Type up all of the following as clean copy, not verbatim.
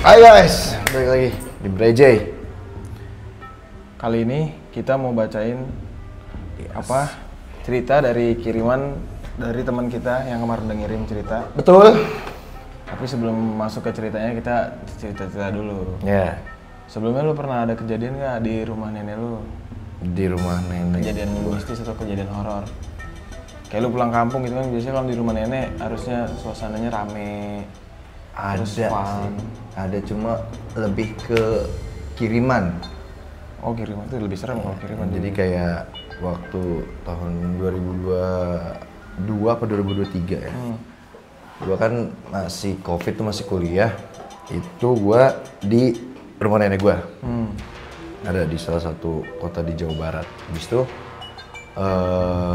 Hai guys, balik lagi di Brejay. Kali ini kita mau bacain cerita dari kiriman dari teman kita yang kemarin udah ngirim cerita. Betul. Tapi sebelum masuk ke ceritanya kita cerita dulu. Ya. Yeah. Sebelumnya lu pernah ada kejadian nggak di rumah nenek lu? Di rumah nenek. Kejadian mistis atau kejadian horor? Kayak lu pulang kampung gitu kan, biasanya kalau di rumah nenek harusnya suasananya rame. Ada sih, ada cuma lebih ke kiriman. Oh kiriman itu lebih serem kalau kiriman. Jadi kayak waktu tahun 2022 apa 2023 ya. Gua kan masih COVID tuh masih kuliah. Itu gua di rumah nenek gua. Ada di salah satu kota di Jawa Barat. Habis itu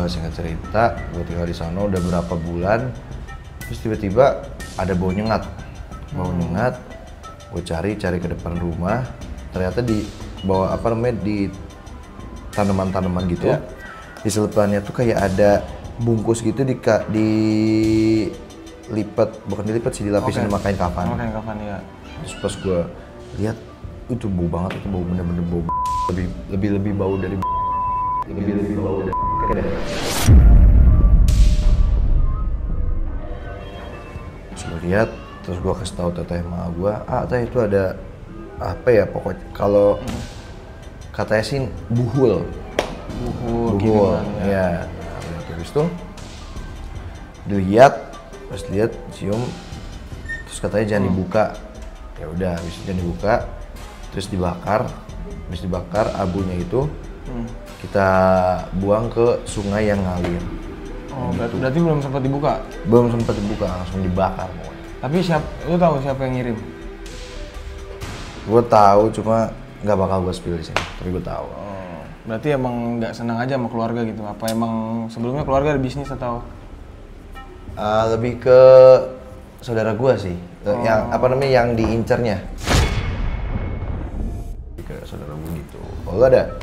singkat cerita, gua tinggal di sana udah berapa bulan. Terus tiba-tiba ada bau nyengat. Gue cari ke depan rumah, ternyata di bawah di tanaman-tanaman gitu ya. Di selepannya tuh kayak ada bungkus gitu dilipat, bukan dilipat sih, dilapisin sama kain kafan. Kain kafan ya. Terus pas gue lihat itu bau banget, itu bau bener-bener bau lebih bau dari lebih bau dari terus gue lihat. Terus gue kasih tahu teteh emak gue, teh itu ada apa ya pokoknya kalau katanya sih buhul ya. Terus tuh dilihat, cium, terus katanya jangan dibuka. Ya udah, habis jangan dibuka, terus dibakar abunya itu kita buang ke sungai yang ngalir. Oh berarti belum sempat dibuka? Belum sempat dibuka, langsung dibakar. Tapi lu tahu siapa yang ngirim? Gue tahu, cuma nggak bakal gue spill di sini. Tapi gue tahu. Oh, berarti emang nggak senang aja sama keluarga gitu? Apa emang sebelumnya keluarga ada bisnis atau? Lebih ke saudara gue sih, yang diincernya. Ke saudara gue gitu. Kalau ada?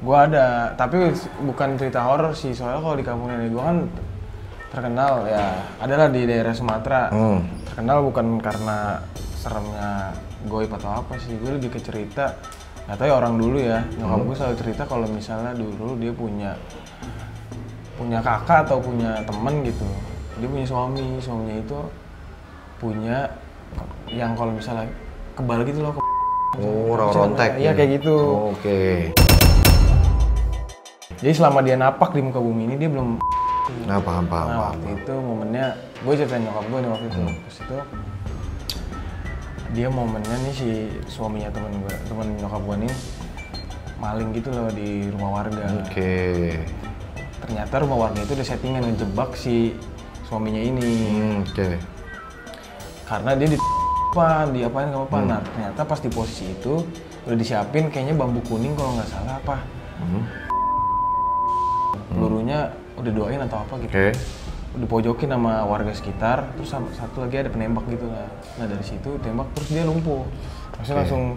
Gue ada, tapi bukan cerita horor sih. Soalnya kalau di kampung nenek gue kan terkenal ya, adalah di daerah Sumatera. Terkenal bukan karena seremnya goib atau apa sih, gue lebih ke cerita. Nggak tahu ya orang dulu ya, nyokap gue selalu cerita kalau misalnya dulu dia punya kakak atau punya temen gitu. Dia punya suaminya itu punya yang kalau misalnya kebal gitu loh. Rontek. Iya kayak gitu. Oke. Jadi selama dia napak di muka bumi ini dia belum. Paham. Waktu itu momennya, gue ceritain nyokap gue nih waktu itu. Terus itu dia momennya nih si suaminya temen nyokap gue nih maling gitu loh di rumah warga. Oke. Ternyata rumah warga itu udah settingan ngejebak si suaminya ini. Oke. Karena dia diapain gak apa-apa. Nah ternyata pas di posisi itu udah disiapin kayaknya bambu kuning kalau nggak salah apa. Pelurunya udah doain atau apa gitu. Dipojokin sama warga sekitar, terus satu lagi ada penembak gitu lah. Nah dari situ tembak terus dia lumpuh. Maksudnya langsung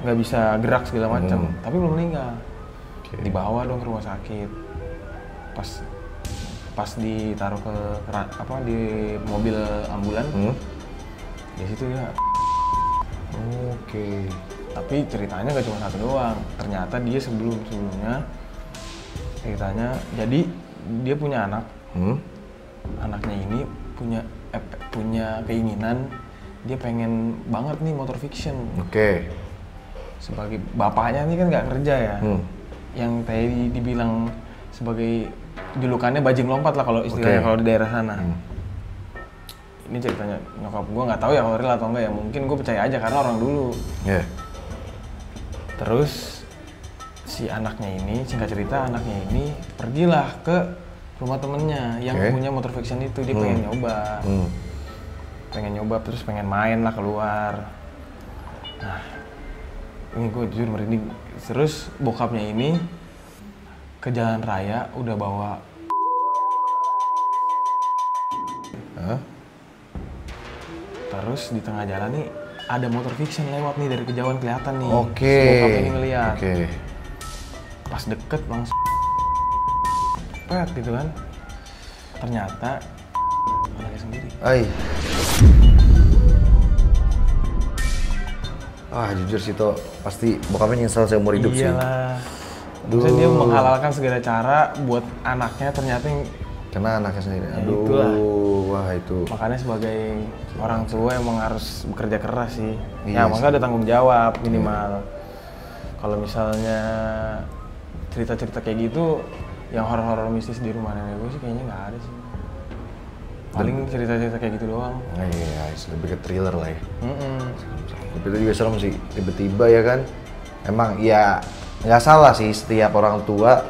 nggak bisa gerak segala macam, tapi belum meninggal. Dibawa dong ke rumah sakit. Pas ditaruh di mobil ambulan, di situ ya. Oke. Tapi ceritanya nggak cuma satu doang. Ternyata dia sebelumnya ceritanya, jadi dia punya anak. Anaknya ini punya keinginan, dia pengen banget nih motor fiction. Oke. Sebagai bapaknya nih kan nggak kerja ya. Yang tadi dibilang sebagai julukannya bajing lompat lah kalau istilahnya kalau di daerah sana. Ini ceritanya nyokap gue, nggak tahu ya kalau real atau enggak ya, mungkin gue percaya aja karena orang dulu. Terus si anaknya ini, singkat cerita anaknya ini pergilah ke rumah temennya yang punya motor fiction itu. Dia pengen nyoba terus pengen main lah keluar. Nah ini gue jujur merinding. Terus bokapnya ini ke jalan raya udah bawa Terus di tengah jalan nih ada motor fiction lewat nih dari kejauhan kelihatan nih. Oke. Si bokap ini ngeliat. Oke. Pas deket langsung pet gitu kan. Ternyata anaknya sendiri. Jujur sih Toh, pasti bokapnya nyesel seumur hidup sih. Iyalah. Maksudnya dia menghalalkan segala cara buat anaknya, ternyata yang Karena anaknya sendiri. Aduh, itulah. Wah itu. Makanya sebagai orang tua emang harus bekerja keras sih. Iya Ya maksudnya ada tanggung jawab minimal. Kalau misalnya cerita-cerita kayak gitu, yang horor-horor mistis di rumah nenek gue sih kayaknya nggak ada sih. Paling cerita-cerita kayak gitu doang. Iya, lebih ke thriller lah ya. Tapi itu juga serem sih, tiba-tiba ya kan. Emang ya nggak salah sih setiap orang tua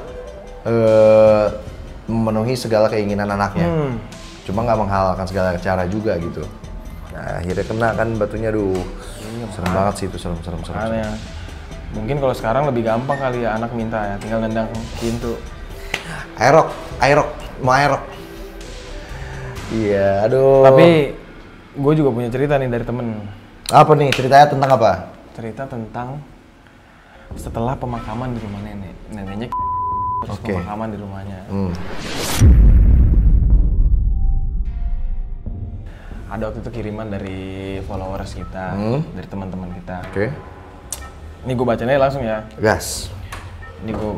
memenuhi segala keinginan anaknya. Cuma nggak menghalalkan segala cara juga gitu. Nah akhirnya kena kan batunya, serem banget sih itu, serem. Makanya, mungkin kalau sekarang lebih gampang kali ya anak minta ya, tinggal nendang pintu. Aerok, mau aerok. Iya, aduh. Tapi gue juga punya cerita nih dari temen. Apa nih ceritanya, tentang apa? Cerita tentang setelah pemakaman di rumah neneknya terus pemakaman di rumahnya. Ada waktu itu kiriman dari followers kita, dari teman-teman kita. Oke. Ini gue bacanya langsung ya. Gas. Ini gue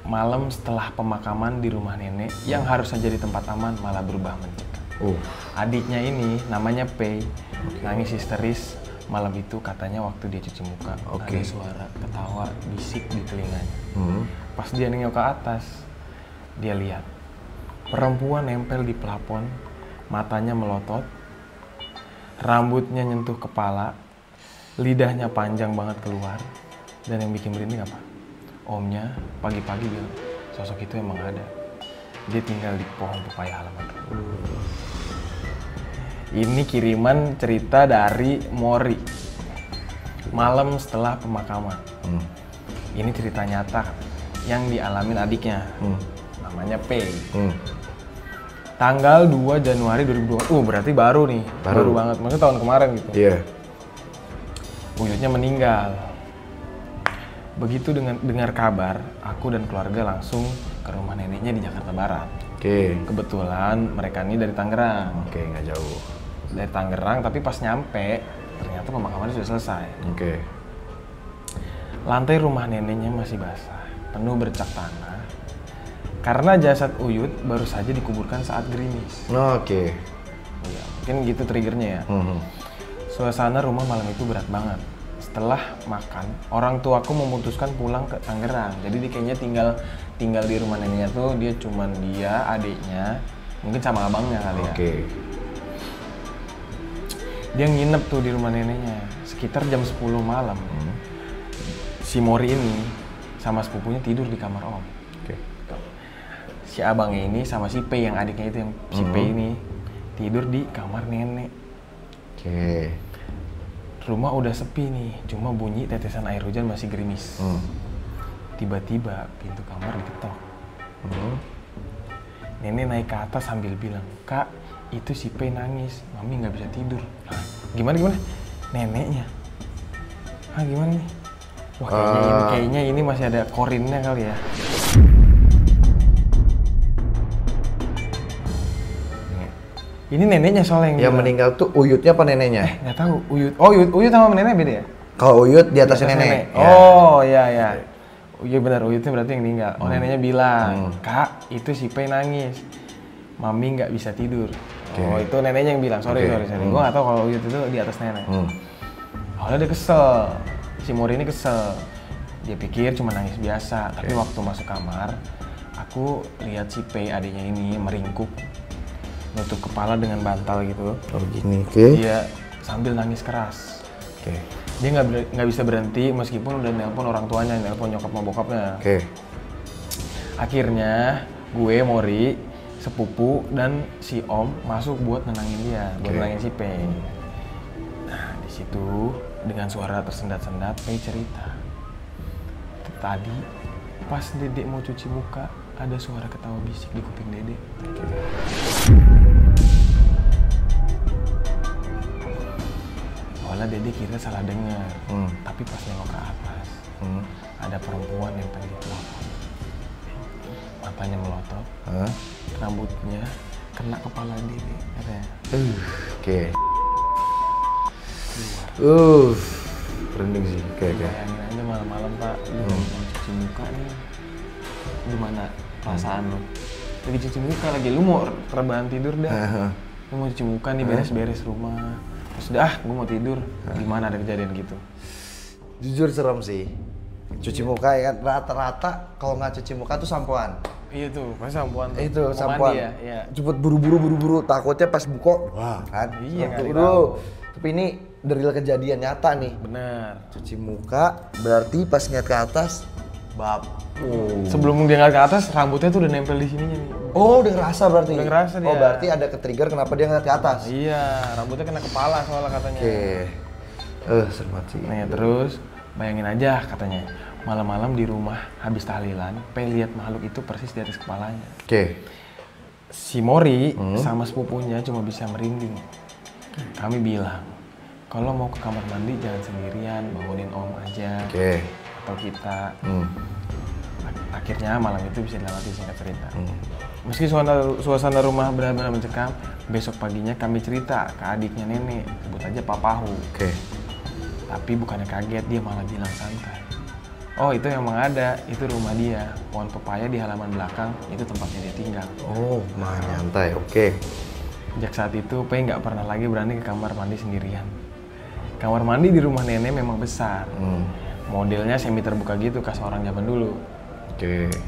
malam setelah pemakaman di rumah nenek yang harus saja di tempat aman malah berubah mencekam. Adiknya ini namanya Pei, nangis histeris malam itu, katanya waktu dia cuci muka ada suara ketawa bisik di telinganya. Pas dia nengok ke atas, dia lihat perempuan nempel di plafon, matanya melotot, rambutnya nyentuh kepala, lidahnya panjang banget keluar, dan yang bikin merinding apa? Omnya pagi-pagi bilang, sosok itu emang ada. Dia tinggal di pohon pepaya halaman. Ini kiriman cerita dari Mori. Malam setelah pemakaman. Ini cerita nyata yang dialamin adiknya. Namanya P. Tanggal 2 Januari 2020. Berarti baru nih. Baru banget. Maksudnya tahun kemarin gitu. Iya. Buyutnya meninggal. Begitu dengar kabar, aku dan keluarga langsung ke rumah neneknya di Jakarta Barat. Kebetulan mereka ini dari Tangerang. Nggak jauh. Dari Tangerang, tapi pas nyampe ternyata pemakamannya sudah selesai. Lantai rumah neneknya masih basah, penuh bercak tanah. Karena jasad Uyut baru saja dikuburkan saat gerimis. Iya, mungkin gitu triggernya ya. Suasana rumah malam itu berat banget. Setelah makan, orang tuaku memutuskan pulang ke Tangerang. Jadi dia kayaknya tinggal di rumah neneknya tuh dia cuman dia, adiknya, mungkin sama abangnya kali ya. Dia nginep tuh di rumah neneknya. Sekitar jam 10 malam. Si Mori ini sama sepupunya tidur di kamar Om. Si abangnya ini sama si P yang adiknya itu, yang si P ini tidur di kamar nenek. Rumah udah sepi nih, cuma bunyi tetesan air hujan masih gerimis. Tiba-tiba pintu kamar diketok. Nenek naik ke atas sambil bilang, "Kak, itu si P nangis, Mami nggak bisa tidur." Gimana? Neneknya? Gimana nih? Wah, kayaknya ini masih ada korinnya kali ya. Ini neneknya soalnya yang meninggal tuh Uyutnya apa neneknya? Nggak tahu. Uyut. Oh, Uyut sama nenek beda ya? Kalau Uyut di atas nenek. Oh, iya. Iya benar, Uyutnya berarti yang meninggal. Neneknya bilang, "Kak, itu si P nangis, Mami nggak bisa tidur." Oh, itu neneknya yang bilang. Sorry. Gue nggak tahu kalau Uyut itu di atas nenek. Awalnya dia kesel. Si Mori ini kesel. Dia pikir cuma nangis biasa. Tapi waktu masuk kamar, aku lihat si P adiknya ini meringkuk, nutup kepala dengan bantal gitu. Dia sambil nangis keras. Dia nggak bisa berhenti meskipun udah nelpon orang tuanya, nelpon nyokap sama bokapnya. Akhirnya gue, Mori, sepupu dan si Om masuk buat nenangin dia, buat nenangin si P. Nah di situ dengan suara tersendat-sendat P cerita. Tadi pas Dedek mau cuci muka, ada suara ketawa bisik di kuping Dedek. awalnya Dede kira salah dengar, tapi pas nengok ke atas ada perempuan yang pengen pelapor. Matanya melotot, rambutnya kena kepala Dede katanya. Oke. Merinding sih. Oke. Bayangin aja malam-malam Pak, lu mau cuci muka nih, gimana perasaan lu? Lagi cuci muka lagi, lu mau rebahan tidur dah. Lu mau cuci muka nih, beres-beres rumah. Terus dah, gue mau tidur. Gimana ada kejadian gitu? Jujur serem sih. Cuci muka ya kan, rata-rata kalau nggak cuci muka tuh sampoan. Iya tuh, pasti sampoan tuh. Itu Mau sampoan. mandi ya? Iya. Cepet buru-buru, takutnya pas buka, wah kan. Iya, nggak Tuh, tahu. Tapi ini dari kejadian nyata nih. Bener. Cuci muka, berarti pas ngeliat ke atas, Sebelum dia ngeliat ke atas, rambutnya tuh udah nempel di sininya nih. Oh, udah ngerasa berarti? Udah ngerasa dia. Oh, berarti ada ke-trigger kenapa dia ngeliat ke atas? Iya, rambutnya kena kepala soalnya katanya. Serem banget sih. Nah, terus bayangin aja katanya, malam-malam di rumah habis tahlilan, pengen lihat makhluk itu persis di atas kepalanya. Si Mori sama sepupunya cuma bisa merinding. Kami bilang, kalau mau ke kamar mandi jangan sendirian, bangunin om aja. Atau kita. Akhirnya malam itu bisa dilewati singkat cerita. Meski suasana rumah benar-benar mencekam, besok paginya kami cerita ke adiknya nenek, sebut aja Papahu. Tapi bukannya kaget, dia malah bilang santai. Oh, itu emang ada, itu rumah dia. Pohon pepaya di halaman belakang, itu tempatnya dia tinggal. Oh, mah nyantai, Sejak saat itu, Pei nggak pernah lagi berani ke kamar mandi sendirian. Kamar mandi di rumah nenek memang besar. Modelnya semi terbuka gitu, khas orang zaman dulu.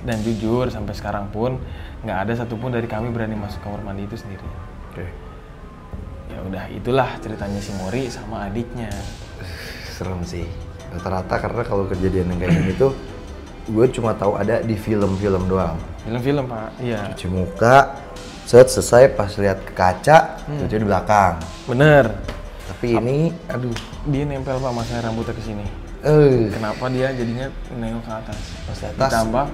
Dan jujur, sampai sekarang pun nggak ada satupun dari kami berani masuk kamar mandi itu sendiri. Ya udah, itulah ceritanya si Mori sama adiknya. Serem sih. Rata-rata karena kalau kejadian yang kayak gini tuh, gue cuma tahu ada di film-film doang. Film-film Pak, iya. Cuci muka, selesai pas lihat ke kaca, cuci di belakang. Bener. Tapi ini, aduh. Dia nempel Pak, masanya rambutnya ke sini. Kenapa dia jadinya nengok ke atas? Pas di atas. Ditambah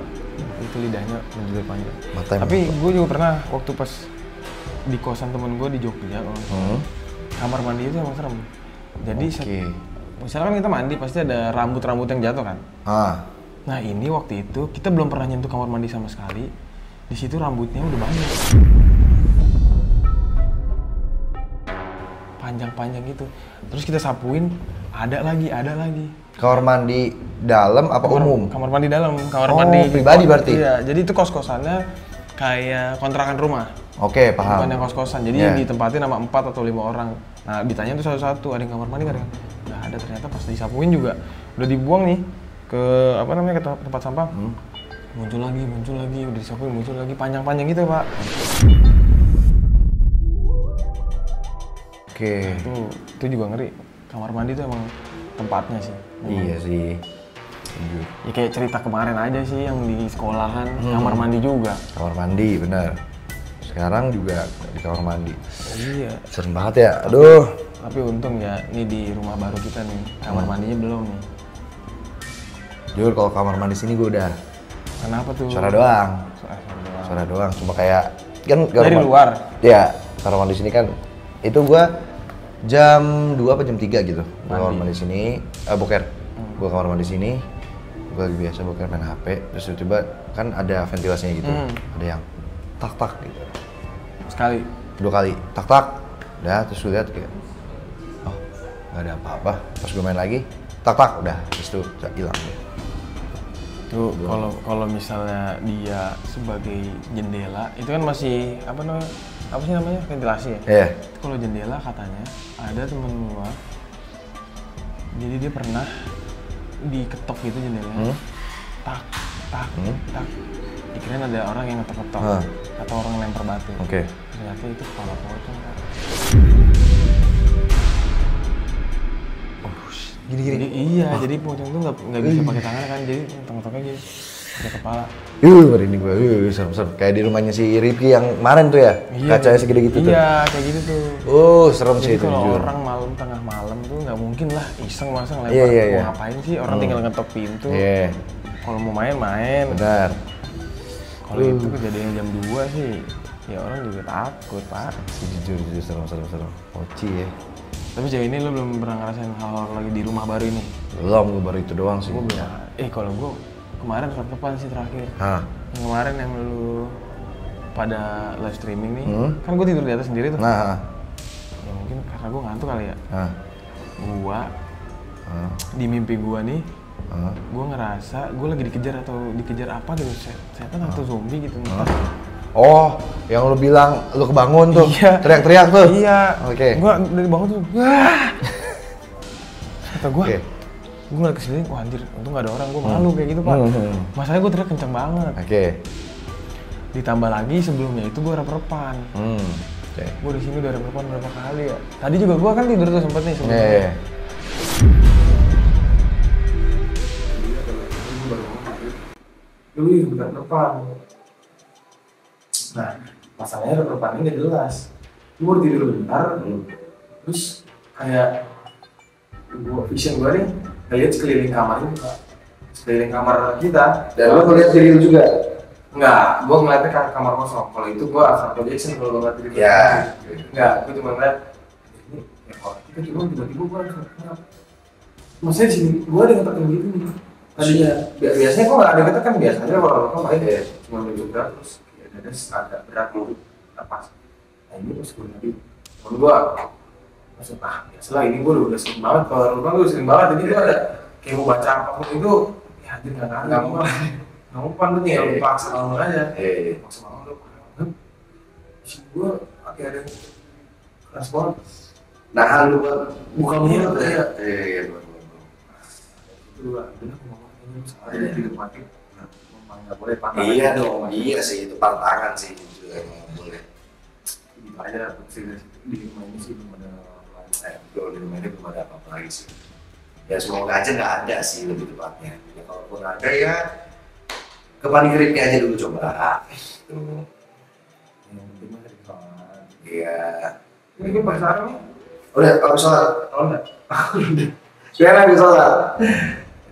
itu lidahnya menjulur panjang. Tapi gue juga pernah waktu pas di kosan temen gue di Jogja, kamar mandi itu emang serem. Jadi misalnya kan kita mandi pasti ada rambut-rambut yang jatuh kan. Nah ini waktu itu kita belum pernah nyentuh kamar mandi sama sekali. Di situ rambutnya udah banyak. Panjang-panjang gitu. Terus kita sapuin, ada lagi. kamar mandi dalam apa umum? Kamar mandi dalam, kamar mandi pribadi berarti? Iya, jadi itu kos-kosannya kayak kontrakan rumah. Oke, paham. Bukan yang kos-kosan, jadi ditempatin sama 4 atau 5 orang. Nah, ditanya tuh satu-satu, ada yang kamar mandi nggak? Nggak ada, ternyata pas disapuin juga. Udah dibuang nih ke ke tempat sampah. Muncul lagi, udah disapuin, muncul lagi, panjang-panjang gitu Pak. Itu juga ngeri. Kamar mandi itu emang tempatnya sih. Iya sih. Ya kayak cerita kemarin aja sih yang di sekolahan, kamar mandi juga. Kamar mandi, benar. Sekarang juga di kamar mandi. Iya. Serem banget ya, aduh. Tapi untung ya, ini di rumah baru kita nih, kamar mandinya belum nih. Jujur kalau kamar mandi sini gue udah. Kenapa tuh? Suara doang. Suara doang, cuma kayak kan dari luar. Ya, kamar mandi sini kan itu gue jam 2 apa jam 3 gitu. Gue kamar mandi sini, boker. Gue kamar mandi sini, gue lagi biasa boker main HP, terus tiba-tiba kan ada ventilasinya gitu. Ada yang tak-tak gitu. Sekali? 2 kali, tak-tak. Udah, terus gue lihat kayak, oh gak ada apa-apa. Pas gue main lagi, tak-tak, udah, terus itu hilang deh. Tuh, kalau misalnya dia sebagai jendela, itu kan masih apa sih namanya, ventilasi ya? Iya. Kalau jendela katanya ada temen gua, jadi dia pernah diketok gitu jendelanya, tak, dikirain ada orang yang ngetok-ngetok atau orang yang lempar batu. Ternyata itu kepala pocong Pak. Gini-gini? Iya, jadi pocong tuh nggak bisa pakai tangan kan, jadi ngetok-ngetoknya gitu, pakai kepala. Merinding gue, serem-serem. Kayak di rumahnya si Rifki yang kemarin tuh ya, kacanya segede gitu tuh. Iya, kayak gitu tuh. Serem sih itu. Jadi kalau orang malam, tengah malam tuh nggak mungkin lah iseng masang lempar. Iya. Mau ngapain sih, orang tinggal ngetok pintu. Kalau mau main. Benar. Kalau itu kejadian jam 2 sih, ya orang juga takut Pak. Jujur serem. Poci ya. Tapi sejauh ini lu belum pernah ngerasain hal horor lagi di rumah baru ini? Belum, gue baru itu doang sih. Gue belum. Kalau gue kemarin rep-repan sih terakhir. Hah? Yang kemarin yang lu pada live streaming nih, kan gue tidur di atas sendiri tuh. Nah. Ya mungkin karena gue ngantuk kali ya. Nah. Gua di mimpi gua nih, gua ngerasa gua lagi dikejar atau dikejar apa gitu, setan atau zombie gitu. Oh, yang lu bilang lu kebangun tuh, Iya. teriak-teriak tuh. Iya. Oke. Gua dari bangun tuh, wah. Kata gua, Oke. gua ngeliat kesini, wah anjir, untung gak ada orang, gua malu kayak gitu pak. Masalahnya gua teriak kenceng banget. Oke. Ditambah lagi sebelumnya itu gua rep-repan. Oke. Gua di sini udah rep-repan berapa kali ya. Tadi juga gua kan tidur tuh sempet nih sebelumnya. Iya. Dulu udah rep-repan. Nah, masalahnya rep-repan ini gak jelas. Gue baru tidur bentar, terus kayak vision gue nih ngeliat sekeliling kamar ini, sekeliling kamar kita. Dan lu ngeliat diri lu juga? Enggak, gue ngeliatnya kamar kosong. Kalau itu gue asal projection kalau gue ngeliat diri gue. Ya. Enggak, gue cuma ngeliat ini, ya kalau kita cuma tiba-tiba gue langsung kenapa? Maksudnya di sini gue ada ngetekan gitu nih. Tadinya biasanya gue nggak ada ngetekan, biasanya kalau orang main ya cuma nunjuk berat terus ya ada agak berat lu lepas. Nah ini pas gue nanti temen gue maksud biasalah ini gue udah sering banget kalau rumah gue sering banget jadi gue ada kayak mau baca apapun itu ya hadir nggak mau tuh tinggal paksa bangun aja paksa bangun tuh di sini gue kayak ada keras banget Nahan lu kan? bukan mulut ya Iya. itu dulu aku ngomong ini misalnya di rumah itu memang nggak boleh pantangan Iya dong, iya sih itu pantangan sih itu emang boleh. gitu aja di rumah ini sih belum ada Kalau di rumah ini belum ada apa-apa lagi sih. Ya semoga aja nggak ada sih lebih tepatnya. Ya, kalaupun ada ya kepanik ripnya aja dulu coba. Tuh. yang penting mah dari kawan Iya. ini gue pasaran nih Udah, habis sholat. oh enggak Sekarang habis sholat.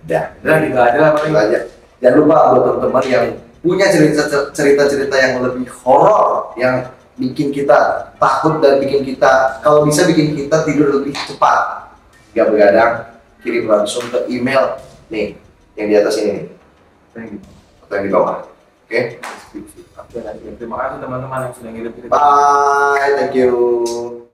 Udah gitu aja lah paling itu aja. Jangan lupa buat teman-teman yang punya cerita-cerita yang lebih horor, yang bikin kita takut dan bikin kita, kalau bisa bikin kita tidur lebih cepat, nggak begadang, kirim langsung ke email nih yang di atas ini nih, atau yang di bawah. Oke? terima kasih teman-teman yang sudah ngirim cerita Bye, thank you.